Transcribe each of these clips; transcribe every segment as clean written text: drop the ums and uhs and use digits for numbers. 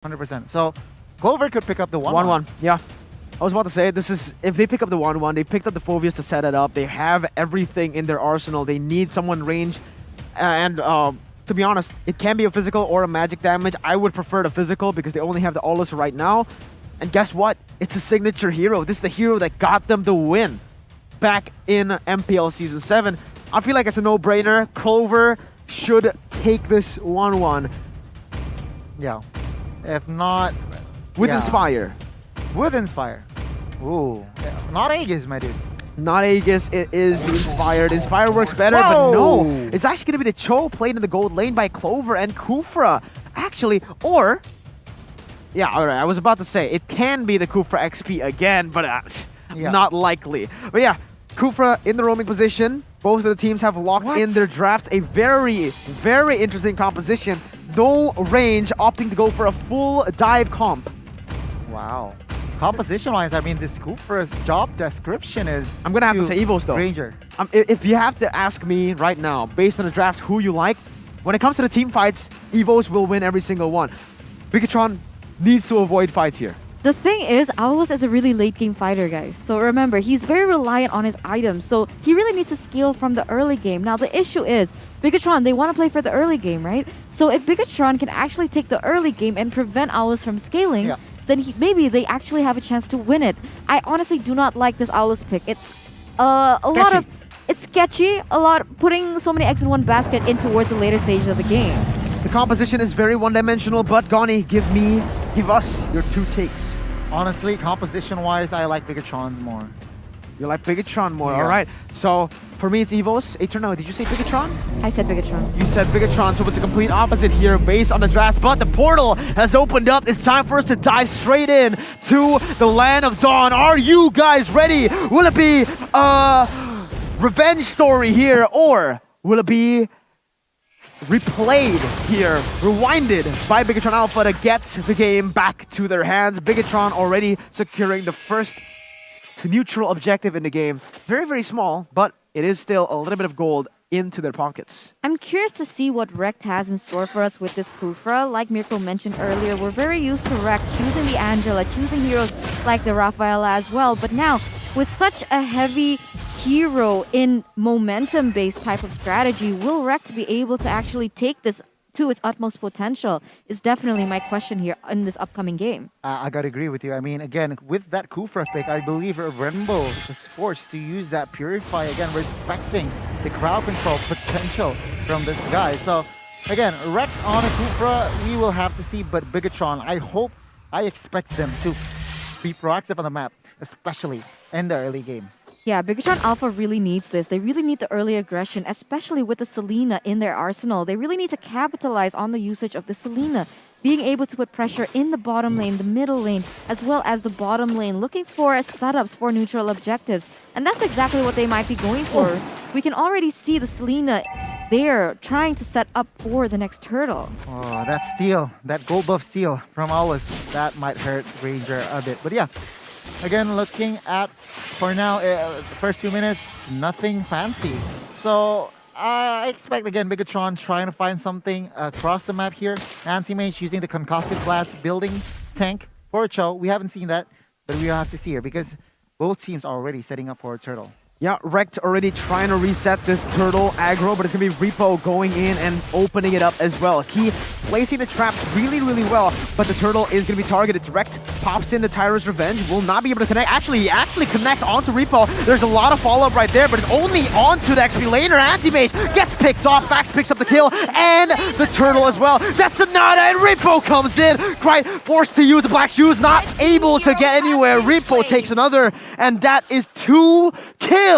100%. So Clover could pick up the 1-1. 1-1, yeah. I was about to say, this is, if they pick up the 1-1, they picked up the Phobias to set it up. They have everything in their arsenal. They need someone range. And to be honest, it can be a physical or a magic damage. I would prefer the physical because they only have the Aulus right now. And guess what? It's a signature hero. This is the hero that got them the win back in MPL Season 7. I feel like it's a no-brainer. Clover should take this 1-1. Yeah. If not... With yeah. Inspire. With Inspire. Ooh. Not Aegis, my dude. Not Aegis, it is the Inspired. Inspire works better, Whoa! but no. It's actually going to be the Cho played in the gold lane by Clover and Kufra. Actually, or... Yeah, alright, I was about to say, it can be the Kufra XP again, but yeah. not likely. But yeah, Kufra in the roaming position. Both of the teams have locked in their drafts. A very, very interesting composition. No range, opting to go for a full dive comp. Wow. Composition-wise, I mean, this Kufra's job description is... I'm going to have to say EVOS, though. Ranger. If you have to ask me right now, based on the drafts, who you like, when it comes to the team fights, EVOS will win every single one. Bigetron needs to avoid fights here. The thing is, EVOS is a really late game fighter, guys. So remember, he's very reliant on his items. So he really needs to scale from the early game. Now, the issue is, Bigetron, they want to play for the early game, right? So if Bigetron can actually take the early game and prevent EVOS from scaling, then maybe they actually have a chance to win it. I honestly do not like this Aulus pick. It's lot of... It's sketchy, a lot, putting so many eggs in one basket in towards the later stages of the game. The composition is very one-dimensional, but Goni, give us your two takes. Honestly, composition-wise, I like Bigetron's more. You like Bigetron more, Yeah. alright. So, for me, it's EVOS. Eternal, did you say Bigetron? I said Bigetron. You said Bigetron, so it's a complete opposite here based on the drafts, but the portal has opened up. It's time for us to dive straight in to the Land of Dawn. Are you guys ready? Will it be a revenge story here, or will it be replayed here, rewinded by Bigetron Alpha to get the game back to their hands? Bigetron already securing the first neutral objective in the game. Very, very small, but it is still a little bit of gold into their pockets. I'm curious to see what Rekt has in store for us with this Kufra. Like Mirko mentioned earlier, we're very used to Rekt choosing the Angela, choosing heroes like the Rafaela as well. But now, with such a heavy hero in momentum-based type of strategy, will Rekt be able to actually take this to its utmost potential is definitely my question here in this upcoming game. I gotta agree with you. I mean, again, with that Kufra pick, I believe Rainbow is forced to use that Purify, again, respecting the crowd control potential from this guy. So, again, Rekt on a Kufra, we will have to see, but Bigetron, I expect them to be proactive on the map, especially in the early game. Yeah, Bigetron Alpha really needs this. They really need the early aggression, especially with the Selena in their arsenal. They really need to capitalize on the usage of the Selena, being able to put pressure in the bottom lane, the middle lane, as well as the bottom lane, looking for setups for neutral objectives. And that's exactly what they might be going for. We can already see the Selena there trying to set up for the next turtle. Oh, that steal, that gold buff steal from Aulus, that might hurt Ranger a bit. But yeah, again, looking at, for now, the first few minutes, nothing fancy. So I expect, again, Bigetron trying to find something across the map here. Anti-Mage using the Concussive Blast, building tank for Cho. We haven't seen that, but we'll have to see here because both teams are already setting up for a turtle. Yeah, Rekt already trying to reset this turtle aggro, but it's going to be Repo going in and opening it up as well. He placing the traps really, really well, but the turtle is going to be targeted. Rekt pops in the Tyra's Revenge, will not be able to connect. Actually, he actually connects onto Repo. There's a lot of follow-up right there, but it's only onto the XP laner. Anti-Mage gets picked off, Max picks up the kill, and the turtle as well. That's a nada, and Repo comes in, quite forced to use the black shoes, not able to get anywhere. Repo takes another, and that is 2 kills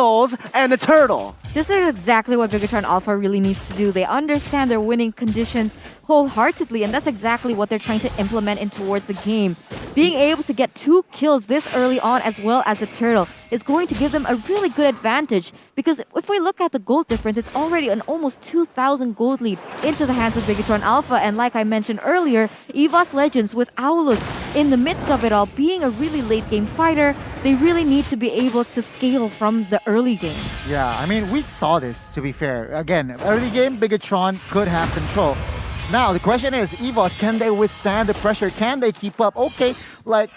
and a turtle. This is exactly what Bigetron Alpha really needs to do. They understand their winning conditions wholeheartedly, and that's exactly what they're trying to implement in towards the game. Being able to get 2 kills this early on as well as a turtle is going to give them a really good advantage, because if we look at the gold difference, it's already an almost 2,000 gold lead into the hands of Bigetron Alpha. And like I mentioned earlier, EVOS Legends with Aulus in the midst of it all, being a really late game fighter, they really need to be able to scale from the early game. Yeah, I mean, we saw this, to be fair. Again, early game, Bigetron could have control. Now, the question is, EVOS, can they withstand the pressure? Can they keep up? Okay, like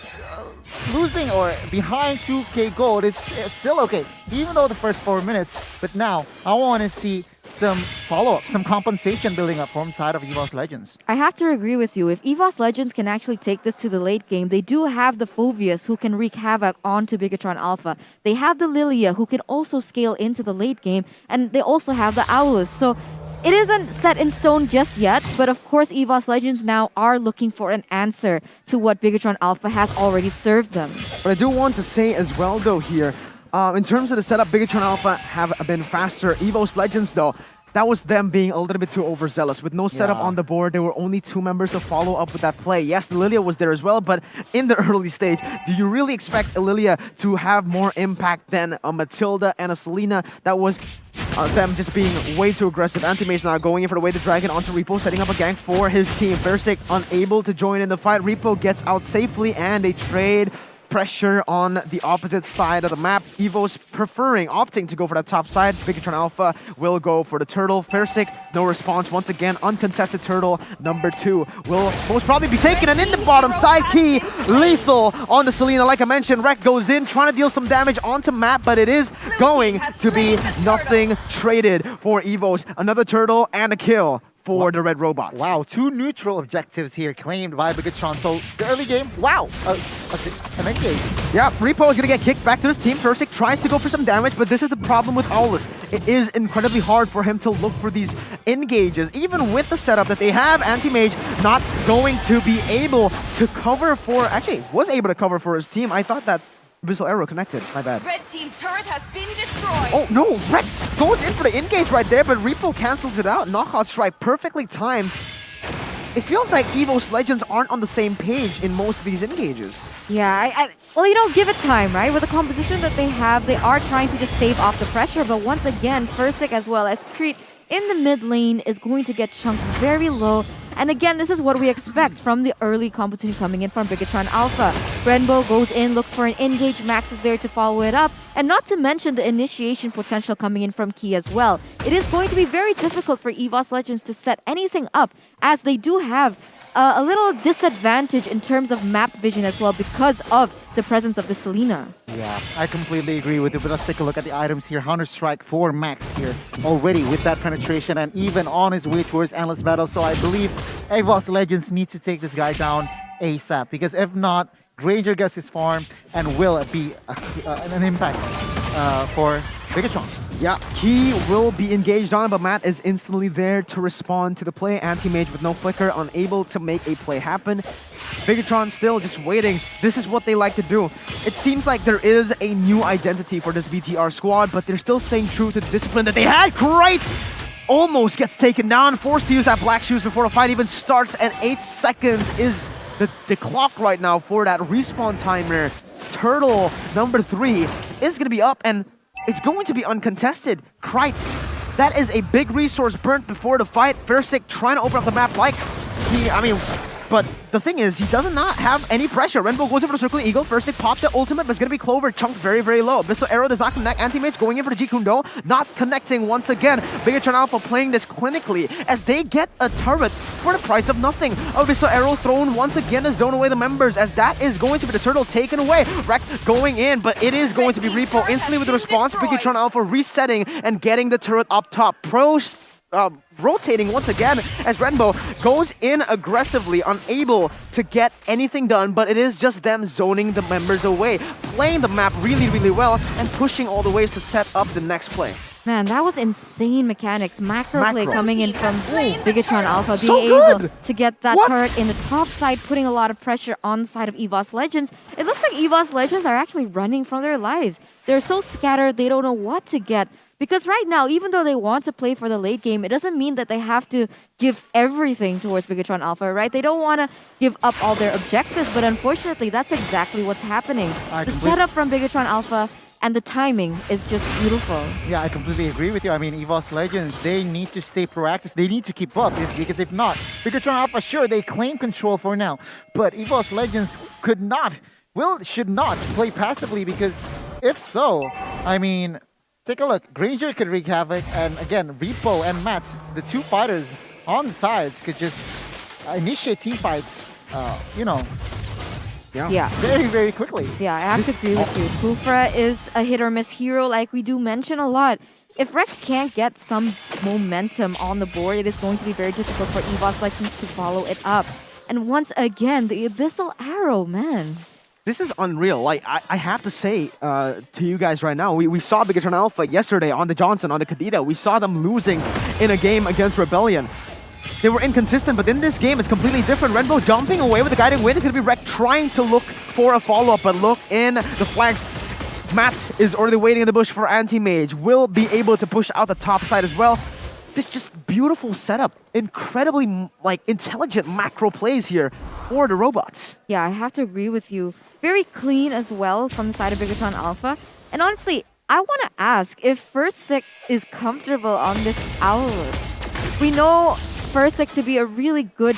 losing or behind 2K gold is still okay, even though the first 4 minutes. But now, I want to see some follow-up, some compensation building up from side of EVOS Legends. I have to agree with you. If EVOS Legends can actually take this to the late game, they do have the Phobius who can wreak havoc onto Bigetron Alpha. They have the Lilia who can also scale into the late game, and they also have the Aulus. So it isn't set in stone just yet, but of course EVOS Legends now are looking for an answer to what Bigetron Alpha has already served them. But I do want to say as well, though, here, in terms of the setup, Bigetron Alpha have been faster. EVOS Legends, though, that was them being a little bit too overzealous. With no setup on the board, there were only 2 members to follow up with that play. Yes, the Lilia was there as well, but in the early stage, do you really expect a Lilia to have more impact than a Matilda and a Selena? That was them just being way too aggressive. Anti-Mage now going in for the Way the Dragon onto Repo, setting up a gank for his team. Versik unable to join in the fight. Repo gets out safely, and they trade pressure on the opposite side of the map. EVOS opting to go for that top side. Bigetron Alpha will go for the turtle. Versik, no response. Once again, uncontested turtle number 2 will most probably be taken. And in the bottom side, Key, lethal on the Selena. Like I mentioned, Rek goes in, trying to deal some damage onto map, but it is going to be nothing traded for EVOS. Another turtle and a kill for the Red Robots. Wow, 2 neutral objectives here claimed by Bigetron. So the early game, wow, an engage. Yeah, Repo is going to get kicked back to his team. Versik tries to go for some damage, but this is the problem with Aulus. It is incredibly hard for him to look for these engages. Even with the setup that they have, Anti-Mage not going to be able to cover for... Actually, was able to cover for his team. I thought that Abyssal Arrow connected. My bad. Red team turret has been destroyed. Oh no, Rek goes in for the engage right there, but Repo cancels it out. Knockout strike perfectly timed. It feels like EVOS Legends aren't on the same page in most of these engages. Yeah, well, you know, give it time, right? With the composition that they have, they are trying to just stave off the pressure. But once again, Versik as well as Crete in the mid lane is going to get chunked very low. And again, this is what we expect from the early competition coming in from Bigetron Alpha. Renbo goes in, looks for an engage, Max is there to follow it up. And not to mention the initiation potential coming in from Key as well. It is going to be very difficult for EVOS Legends to set anything up, as they do have a little disadvantage in terms of map vision as well because of the presence of the Selena. Yeah, I completely agree with you, but let's take a look at the items here. Counter-Strike for Max here already with that penetration and even on his way towards Endless Battle. So I believe EVOS Legends need to take this guy down ASAP, because if not, Granger gets his farm and will be an impact for Bigetron. Yeah, he will be engaged on it, but Matt is instantly there to respond to the play. Anti-Mage with no flicker, unable to make a play happen. Bigetron still just waiting. This is what they like to do. It seems like there is a new identity for this BTR squad, but they're still staying true to the discipline that they had. Great! Almost gets taken down, forced to use that Black Shoes before the fight even starts, and 8 seconds is the clock right now for that respawn timer. Turtle number 3 is going to be up, and it's going to be uncontested. Krite, that is a big resource burnt before the fight. Versik trying to open up the map like but the thing is, he does not have any pressure. Renbo goes in for the Circling Eagle. Versik pops the ultimate, but it's going to be Clover chunked very, very low. Abyssal Arrow does not connect. Anti-Mage going in for the Jeet Kune Do, not connecting once again. Bigetron Alpha playing this clinically as they get a turret for the price of nothing. Abyssal Arrow thrown once again to zone away the members, as that is going to be the turtle taken away. Rek going in, but it is going to be Repo instantly with the response. Bigetron Alpha resetting and getting the turret up top. Rotating once again as Renbo goes in aggressively, unable to get anything done, but it is just them zoning the members away, playing the map really, really well, and pushing all the ways to set up the next play. Man, that was insane mechanics. Macro play coming in from Bigetron Alpha, So being able good. to get that What? turret in the top side, putting a lot of pressure on the side of EVOS Legends. It looks like EVOS Legends are actually running from their lives. They're so scattered, they don't know what to get. Because right now, even though they want to play for the late game, it doesn't mean that they have to give everything towards Bigetron Alpha, right? They don't want to give up all their objectives, but unfortunately, that's exactly what's happening. The setup from Bigetron Alpha and the timing is just beautiful. Yeah, I completely agree with you. I mean, EVOS Legends, they need to stay proactive. They need to keep up, because if not, Bigetron Alpha, sure, they claim control for now, but EVOS Legends should not play passively, because if so, I mean, take a look. Granger could wreak havoc, and again, Repo and Mats, the 2 fighters, on the sides could just initiate team fights, Yeah. very, very quickly. Yeah, I have to agree with you. Kufra is a hit or miss hero, like we do mention a lot. If Rex can't get some momentum on the board, it is going to be very difficult for EVOS Legends to follow it up. And once again, the Abyssal Arrow, man. This is unreal. Like, I have to say to you guys right now, we saw Bigetron Alpha yesterday on the Johnson, on the Kadita. We saw them losing in a game against Rebellion. They were inconsistent, but in this game, it's completely different. Renbo jumping away with the guiding wind. It's going to be Rek trying to look for a follow-up, but look in the flags. Matt is already waiting in the bush for Anti-Mage. Will be able to push out the top side as well. This just beautiful setup. Incredibly, intelligent macro plays here for the robots. Yeah, I have to agree with you. Very clean as well from the side of Bigetron Alpha. And honestly, I want to ask if Fursic is comfortable on this Owlet. We know Fursic to be a really good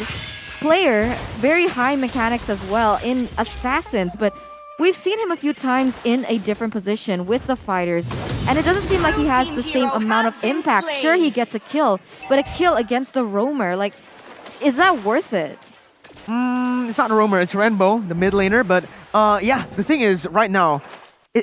player, very high mechanics as well in Assassins, but we've seen him a few times in a different position with the fighters, and it doesn't seem like he has the same amount of impact. Sure, he gets a kill, but a kill against the roamer, is that worth it? It's not a roamer, it's Renbo, the mid laner, but yeah, the thing is, right now,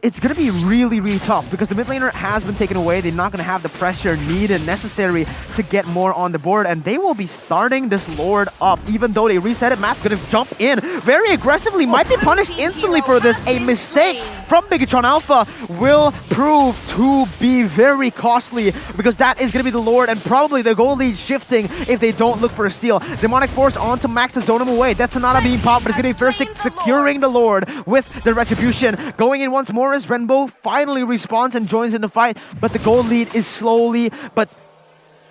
it's going to be really, really tough because the mid laner has been taken away. They're not going to have the pressure needed, necessary to get more on the board, and they will be starting this Lord up. Even though they reset it, Matt's going to jump in very aggressively, might be punished instantly for this. A mistake from Bigetron Alpha will prove to be very costly because that is going to be the Lord and probably the goal lead shifting if they don't look for a steal. Demonic Force onto Max to zone him away. That's not being popped, but it's going to be Fursic securing the Lord with the Retribution. Going in once more as Renbo finally responds and joins in the fight, but the goal lead is slowly but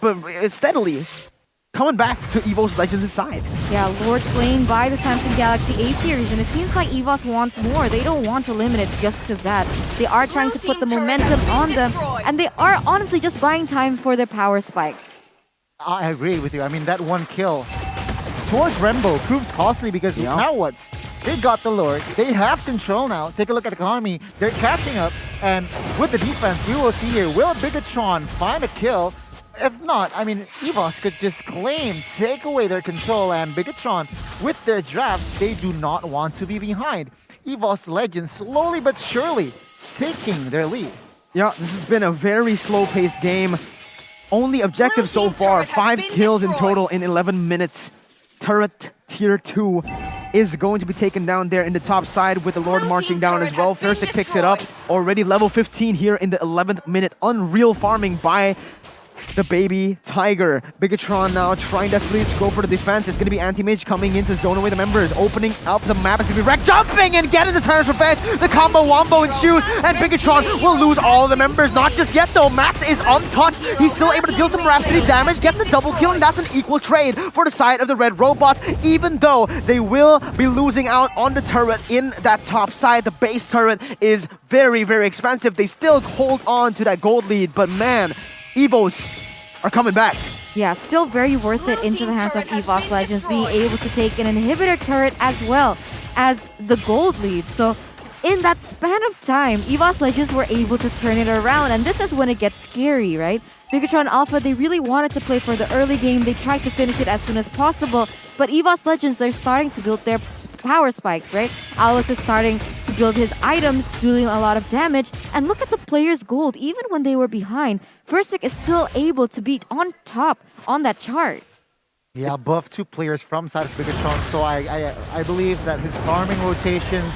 it's steadily coming back to EVOS Legends' side. Yeah, Lord slain by the Samsung Galaxy A series, and it seems like EVOS wants more. They don't want to limit it just to that. They are trying to put the momentum on them, and they are honestly just buying time for their power spikes. I agree with you. I mean, that one kill towards Rembo proves costly because now what? They got the Lord. They have control now. Take a look at the economy. They're catching up. And with the defense, we will see here, will Bigetron find a kill? If not, I mean, EVOS could just take away their control, and Bigetron, with their drafts, they do not want to be behind. EVOS Legends slowly but surely taking their lead. Yeah, this has been a very slow-paced game. Only objective so far, 5 kills in total in 11 minutes. Turret Tier 2 is going to be taken down there in the top side with the Lord marching down as well. Fursic picks it up. Already level 15 here in the 11th minute. Unreal farming by the baby Tiger. Bigetron now trying desperately to go for the defense. It's going to be Anti-Mage coming in to zone away the members. Opening up the map. It's going to be Rek jumping and getting the turns revenge. The combo wombo ensues, and Bigetron will lose all the members. Not just yet though. Max is untouched. He's still able to deal some Rhapsody damage. Gets the double kill, and that's an equal trade for the side of the red robots. Even though they will be losing out on the turret in that top side. The base turret is very, very expensive. They still hold on to that gold lead, but man, EVOS are coming back. Yeah, still very worth it into the hands of EVOS Legends, being able to take an inhibitor turret as well as the gold lead. So in that span of time, EVOS Legends were able to turn it around, and this is when it gets scary, right? Bigetron Alpha, they really wanted to play for the early game. They tried to finish it as soon as possible, but EVOS Legends, they're starting to build their power spikes, right? Alice is starting to build his items, doing a lot of damage, and look at the players' gold. Even when they were behind, Fursic is still able to be on top on that chart. Yeah, above 2 players from side of Bigetron, so I believe that his farming rotations,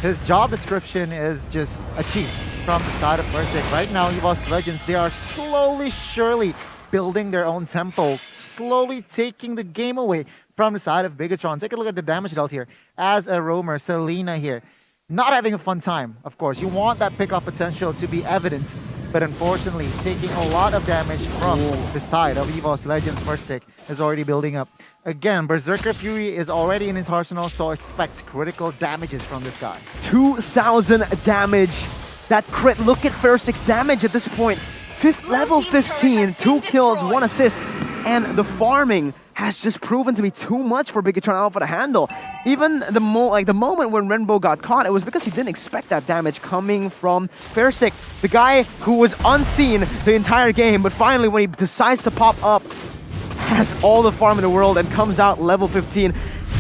his job description is just achieved from the side of Fursic. Right now, EVOS Legends, they are slowly, surely building their own tempo, slowly taking the game away from the side of Bigetron. Take a look at the damage dealt here. As a roamer, Selena here, not having a fun time, of course. You want that pickup potential to be evident, but unfortunately, taking a lot of damage from the side of EVOS Legends. Fursic is already building up. Again, Berserker Fury is already in his arsenal, so expect critical damages from this guy. 2,000 damage. That crit, look at Fursic's damage at this point. Level 15, 2 kills, 1 assist, and the farming has just proven to be too much for Bigetron Alpha to handle. Even the moment when Renbo got caught, it was because he didn't expect that damage coming from Fursic, the guy who was unseen the entire game, but finally when he decides to pop up, has all the farm in the world and comes out level 15.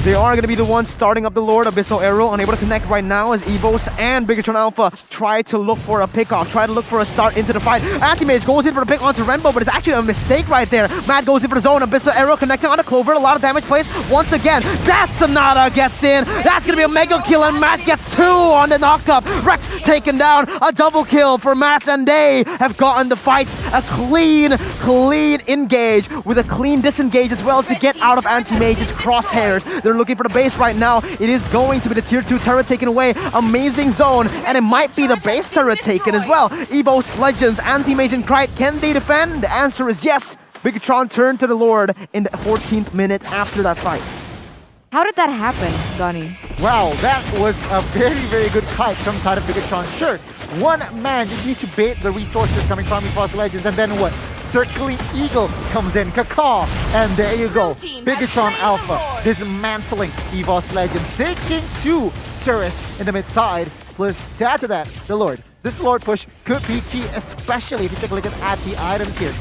They are going to be the ones starting up the Lord. Abyssal Arrow unable to connect right now as EVOS and Bigetron Alpha try to look for a pick-off, try to look for a start into the fight. Anti-Mage goes in for the pick onto Renbo, but it's actually a mistake right there. Matt goes in for the zone. Abyssal Arrow connecting onto Clover. A lot of damage placed once again. That Sonata gets in. That's going to be a mega kill, and Matt gets 2 on the knock-up. Rex taken down. A double kill for Matt, and they have gotten the fight a clean engage with a clean disengage as well to get out of Anti-Mage's crosshairs. They're looking for the base right now. It is going to be the tier 2 turret taken away. Amazing zone, and it might be the base turret taken as well. EVOS, Legends, Anti-Mage, and Krite, can they defend? The answer is yes. Bigetron turned to the Lord in the 14th minute after that fight. How did that happen, Donnie? Wow, that was a very good fight from side of Bigetron. Sure, one man just needs to bait the resources coming from EVOS Legends, and then what? Circling Eagle comes in, Kaka, and there you go. Bigetron Alpha dismantling EVOS Legends, taking 2 turrets in the mid side. Plus, to add to that, the Lord. This Lord push could be key, especially if you take a look at the items here.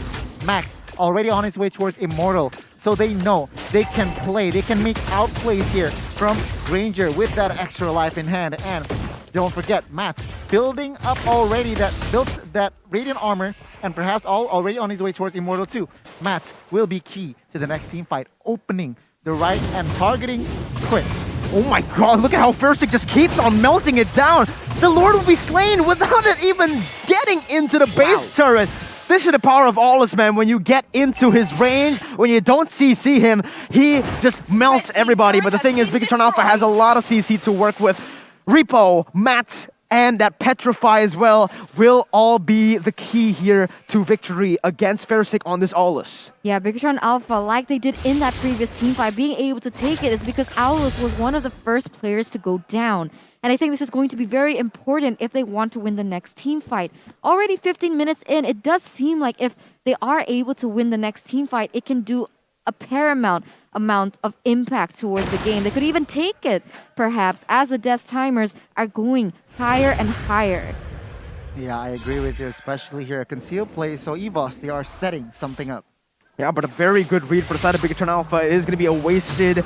Max already on his way towards Immortal, so they know they can play, they can make outplays here from Ranger with that extra life in hand. And don't forget, Matt building up already built that Radiant Armor, and perhaps already on his way towards Immortal too. Matt will be key to the next team fight, opening the right and targeting quick. Oh my god, look at how Fursic just keeps on melting it down. The Lord will be slain without it even getting into the base turret. This is the power of Aulus, man. When you get into his range, when you don't CC him, he just melts everybody. But the thing is, Bigetron Alpha has a lot of CC to work with. Repo, Matt, and that Petrify as well will all be the key here to victory against Fursic on this Aulus. Yeah, Bigetron Alpha, like they did in that previous team fight, being able to take it is because Aulus was one of the first players to go down. And I think this is going to be very important if they want to win the next team fight. Already 15 minutes in, it does seem like if they are able to win the next team fight, it can do a paramount amount of impact towards the game. They could even take it, perhaps, as the death timers are going higher and higher. Yeah, I agree with you, especially here. A concealed play, so EVOS, they are setting something up. Yeah, but a very good read for the side of Bigetron Alpha. It is going to be a wasted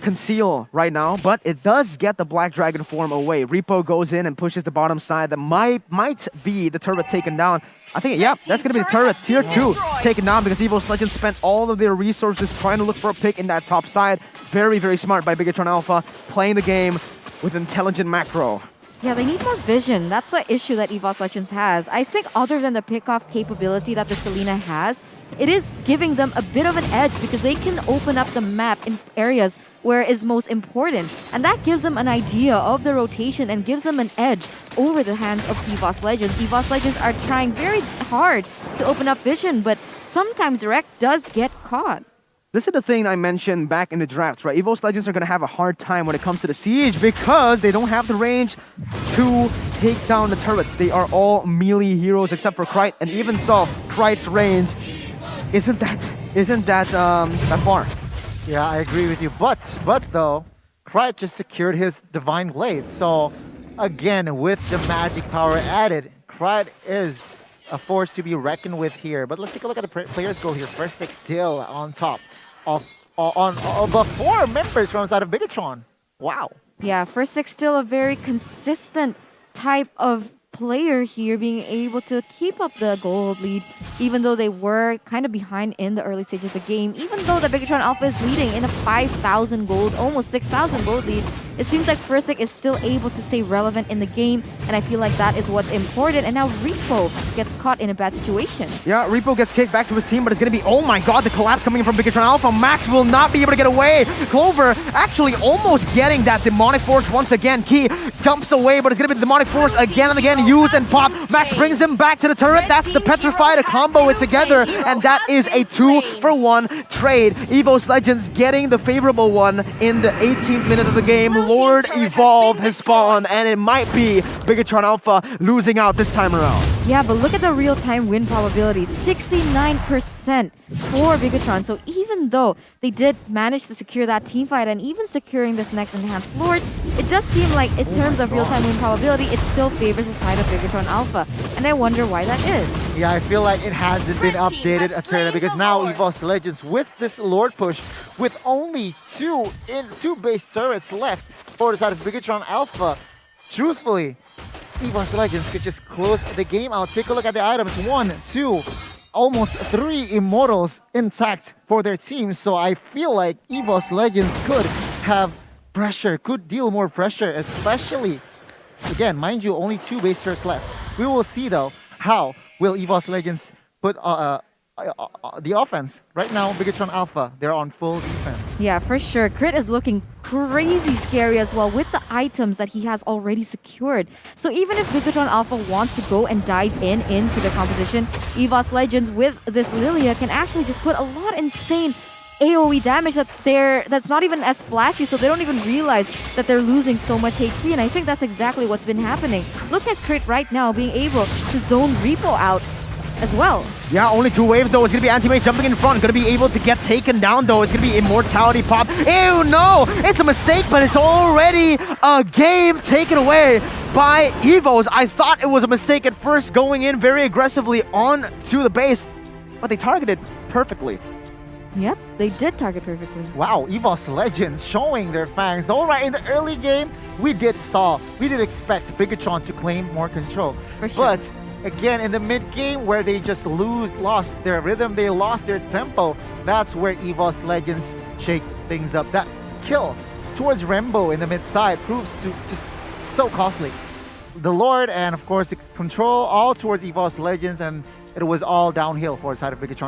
conceal right now, but it does get the Black Dragon form away. Repo goes in and pushes the bottom side. That might be the turret taken down. I think, yeah, that's going to be the turret tier 2 taken down because EVOS Legends spent all of their resources trying to look for a pick in that top side. Very smart by Bigetron Alpha, playing the game with intelligent macro. Yeah, they need more vision. That's the issue that EVOS Legends has. I think other than the pick-off capability that the Selena has, it is giving them a bit of an edge because they can open up the map in areas where it is most important. And that gives them an idea of the rotation and gives them an edge over the hands of EVOS Legends. EVOS Legends are trying very hard to open up vision, but sometimes Rec does get caught. This is the thing I mentioned back in the draft, right? EVOS Legends are going to have a hard time when it comes to the siege because they don't have the range to take down the turrets. They are all melee heroes except for Krite, and even so, Krite's range isn't that far. Yeah, I agree with you. But though, Krite just secured his Divine Glaive. So again, with the magic power added, Krite is a force to be reckoned with here. But let's take a look at the players go here. Fursic still on top of the 4 members from the side of Bigetron. Wow. Yeah, Fursic still a very consistent type of player here, being able to keep up the gold lead, even though they were kind of behind in the early stages of the game. Even though the Bigetron Alpha is leading in a 5,000 gold, almost 6,000 gold lead, it seems like Fursic is still able to stay relevant in the game, and I feel like that is what's important. And now Repo gets caught in a bad situation. Yeah, Repo gets kicked back to his team, but it's going to be, oh my god, the collapse coming in from Bigetron Alpha. Max will not be able to get away. Clover actually almost getting that Demonic Force once again. Key jumps away, but it's going to be the Demonic Force again and again, used and popped. Max brings him back to the turret. That's the Petrify to combo it together, and that is a 2-for-1 trade. EVOS Legends getting the favorable one in the 18th minute of the game. Lord Evolve has spawned, and it might be Bigetron Alpha losing out this time around. Yeah, but look at the real-time win probability, 69% for Bigetron. So even though they did manage to secure that team fight and even securing this next enhanced Lord, it does seem like in terms of real-time win probability, it still favors the side of Bigetron Alpha. And I wonder why that is. Yeah, I feel like it hasn't been Red team updated, has Eterna, slain because the now Lord. EVOS Legends with this Lord push, with only two base turrets left for the side of Bigetron Alpha. Truthfully, EVOS Legends could just close the game out. Take a look at the items. 1, 2, almost 3 Immortals intact for their team. So I feel like EVOS Legends could have pressure, could deal more pressure, especially, again, mind you, only 2 base turrets left. We will see though, how will EVOS Legends put the offense. Right now, Bigetron Alpha, they're on full defense. Yeah, for sure. Crit is looking crazy scary as well with the items that he has already secured. So even if Bigetron Alpha wants to go and dive into their composition, EVOS Legends with this Lilia can actually just put a lot of insane AoE damage that's not even as flashy, so they don't even realize that they're losing so much HP, and I think that's exactly what's been happening. Look at Crit right now being able to zone Repo out as well. Yeah, only 2 waves though. It's gonna be Anti-Mage jumping in front. Gonna be able to get taken down though. It's gonna be Immortality pop. Ew, no! It's a mistake, but it's already a game taken away by EVOS. I thought it was a mistake at first, going in very aggressively on to the base, but they targeted perfectly. Yep, they did target perfectly. Wow, EVOS Legends showing their fangs. All right, in the early game, we did expect Bigetron to claim more control. For sure. But again, in the mid game where they just lost their rhythm, they lost their tempo, that's where EVOS Legends shake things up. That kill towards Rembo in the mid side proves to just so costly. The Lord and of course the control all towards EVOS Legends, and it was all downhill for the side of Bigetron.